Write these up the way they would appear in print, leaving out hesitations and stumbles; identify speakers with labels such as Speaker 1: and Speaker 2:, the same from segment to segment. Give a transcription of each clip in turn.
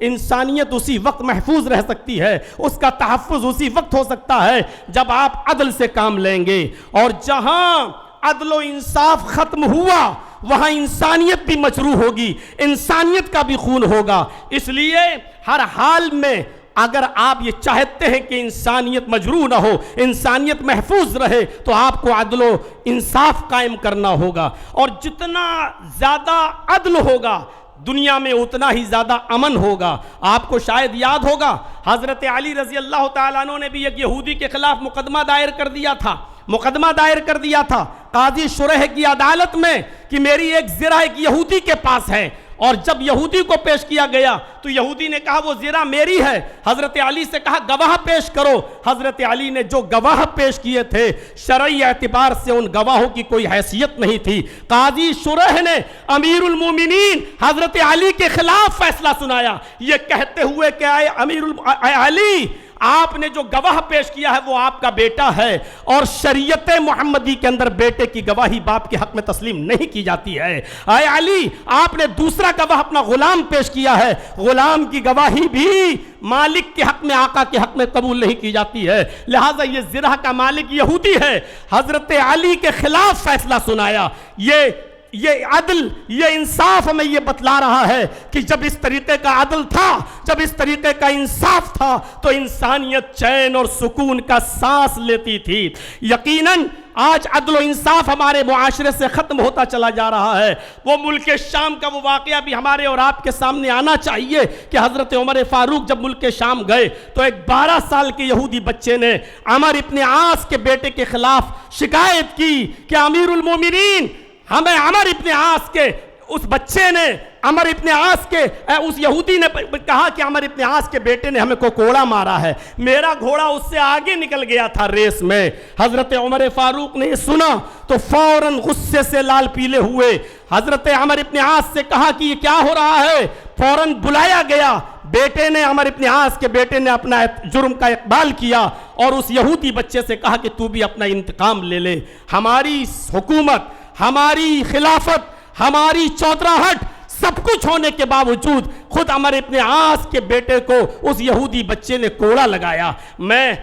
Speaker 1: انسانیت اسی وقت محفوظ رہ سکتی ہے، اس کا تحفظ اسی وقت ہو سکتا ہے جب آپ عدل سے کام لیں گے، اور جہاں عدل و انصاف ختم ہوا وہاں انسانیت بھی مجروح ہوگی، انسانیت کا بھی خون ہوگا۔ اس لیے ہر حال میں اگر آپ یہ چاہتے ہیں کہ انسانیت مجروح نہ ہو، انسانیت محفوظ رہے، تو آپ کو عدل و انصاف قائم کرنا ہوگا، اور جتنا زیادہ عدل ہوگا دنیا میں اتنا ہی زیادہ امن ہوگا۔ آپ کو شاید یاد ہوگا حضرت علی رضی اللہ تعالیٰ عنہ نے بھی ایک یہودی کے خلاف مقدمہ دائر کر دیا تھا قاضی شریح کی عدالت میں کہ میری ایک زرہ ایک یہودی کے پاس ہے، اور جب یہودی کو پیش کیا گیا تو یہودی نے کہا وہ زرہ میری ہے۔ حضرت علی سے کہا گواہ پیش کرو۔ حضرت علی نے جو گواہ پیش کیے تھے شرعی اعتبار سے ان گواہوں کی کوئی حیثیت نہیں تھی۔ قاضی شریح نے امیر المومنین حضرت علی کے خلاف فیصلہ سنایا، یہ کہتے ہوئے کہ اے علی، آپ نے جو گواہ پیش کیا ہے وہ آپ کا بیٹا ہے، اور شریعت محمدی کے اندر بیٹے کی گواہی باپ کے حق میں تسلیم نہیں کی جاتی ہے۔ اے علی، آپ نے دوسرا گواہ اپنا غلام پیش کیا ہے، غلام کی گواہی بھی مالک کے حق میں، آقا کے حق میں قبول نہیں کی جاتی ہے، لہٰذا یہ زرہ کا مالک یہودی ہے۔ حضرت علی کے خلاف فیصلہ سنایا۔ یہ عدل، یہ انصاف ہمیں یہ بتلا رہا ہے کہ جب اس طریقے کا عدل تھا، جب اس طریقے کا انصاف تھا تو انسانیت چین اور سکون کا سانس لیتی تھی۔ یقیناً آج عدل و انصاف ہمارے معاشرے سے ختم ہوتا چلا جا رہا ہے۔ وہ ملک شام کا وہ واقعہ بھی ہمارے اور آپ کے سامنے آنا چاہیے کہ حضرت عمر فاروق جب ملک شام گئے تو ایک 12 سال کے یہودی بچے نے عمر ابن عاص کے بیٹے کے خلاف شکایت کی کہ امیر المومنین، ہمیں عمر ابن عاص کے اس بچے نے، عمر ابن عاص کے اس یہودی نے کہا کہ عمر ابن عاص کے بیٹے نے ہمیں کو کوڑا مارا ہے، میرا گھوڑا اس سے آگے نکل گیا تھا ریس میں۔ حضرت عمر فاروق نے یہ سنا تو فوراً غصے سے لال پیلے ہوئے حضرت عمر ابن عاص سے کہا کہ یہ کیا ہو رہا ہے۔ فوراً بلایا گیا، بیٹے نے، عمر ابن عاص کے بیٹے نے اپنا جرم کا اقبال کیا اور اس یہودی بچے سے کہا کہ تو بھی اپنا انتقام لے لے۔ ہماری حکومت، ہماری خلافت، ہماری چودراہٹ، سب کچھ ہونے کے باوجود خود عمر ابن عاص کے بیٹے کو اس یہودی بچے نے کوڑا لگایا۔ میں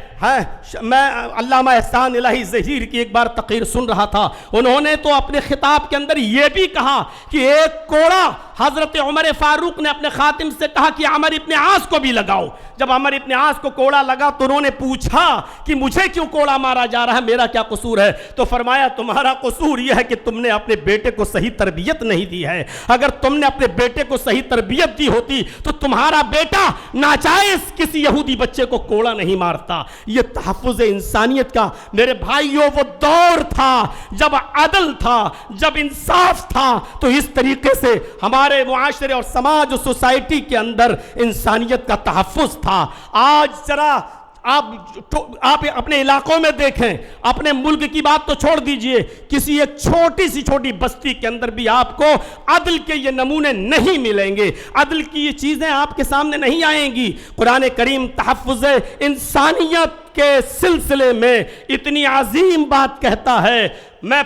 Speaker 1: علامہ احسان الہی ظہیر کی ایک بار تقریر سن رہا تھا، انہوں نے تو اپنے خطاب کے اندر یہ بھی کہا کہ ایک کوڑا حضرت عمر فاروق نے اپنے خاتم سے کہا کہ عمر ابن عاص کو بھی لگاؤ۔ جب عمر ابن عاص کو کوڑا لگا تو انہوں نے پوچھا کہ مجھے کیوں کوڑا مارا جا رہا ہے، میرا کیا قصور ہے؟ تو فرمایا تمہارا قصور یہ ہے کہ تم نے اپنے بیٹے کو صحیح تربیت نہیں دی ہے، اگر تم نے اپنے بیٹے کو صحیح تربیت دی ہوتی تو تمہارا بیٹا ناجائز کسی یہودی بچے کو کوڑا نہیں مارتا۔ یہ تحفظ انسانیت کا میرے بھائیوں وہ دور تھا جب عدل تھا، جب انصاف تھا، تو اس طریقے سے ہمارے معاشرے اور سماج اور سوسائٹی کے اندر انسانیت کا تحفظ تھا۔ آج ذرا آپ اپنے علاقوں میں دیکھیں، اپنے ملک کی بات تو چھوڑ دیجئے، کسی ایک چھوٹی بستی کے اندر بھی آپ کو عدل کے یہ نمونے نہیں ملیں گے، عدل کی یہ چیزیں آپ کے سامنے نہیں آئیں گی۔ قرآن کریم تحفظ انسانیت کے سلسلے میں اتنی عظیم بات کہتا ہے۔ میں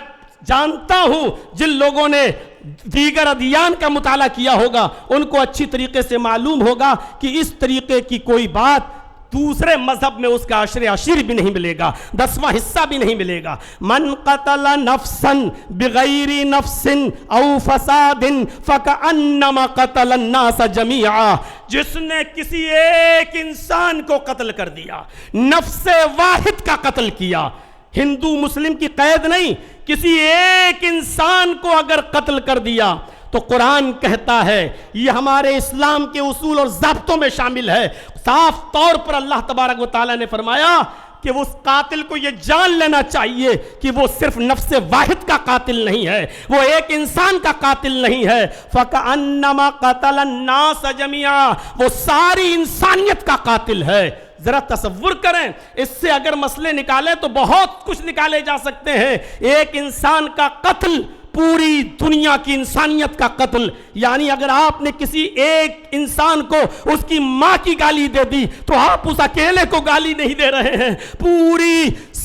Speaker 1: جانتا ہوں جن لوگوں نے دیگر ادیان کا مطالعہ کیا ہوگا ان کو اچھی طریقے سے معلوم ہوگا کہ اس طریقے کی کوئی بات دوسرے مذہب میں اس کا عشر بھی نہیں ملے گا، 10واں حصہ بھی نہیں ملے گا۔ من قتل نفسا بغیر نفس او فساد فکأنما قتل الناس جميعا، جس نے کسی ایک انسان کو قتل کر دیا، نفس واحد کا قتل کیا، ہندو مسلم کی قید نہیں، کسی ایک انسان کو اگر قتل کر دیا تو قرآن کہتا ہے، یہ ہمارے اسلام کے اصول اور ضابطوں میں شامل ہے، صاف طور پر اللہ تبارک و تعالیٰ نے فرمایا کہ اس قاتل کو یہ جان لینا چاہیے کہ وہ صرف نفس واحد کا قاتل نہیں ہے، وہ ایک انسان کا قاتل نہیں ہے۔ فَكَأَنَّمَا قَتَلَ النَّاسَ جَمِيعًا، وہ ساری انسانیت کا قاتل ہے۔ ذرا تصور کریں، اس سے اگر مسئلے نکالیں تو بہت کچھ نکالے جا سکتے ہیں۔ ایک انسان کا قتل پوری دنیا کی انسانیت کا قتل، یعنی اگر آپ نے کسی ایک انسان کو اس کی ماں کی گالی دے دی تو آپ اس اکیلے کو گالی نہیں دے رہے ہیں، پوری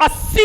Speaker 1: 80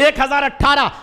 Speaker 1: 1018।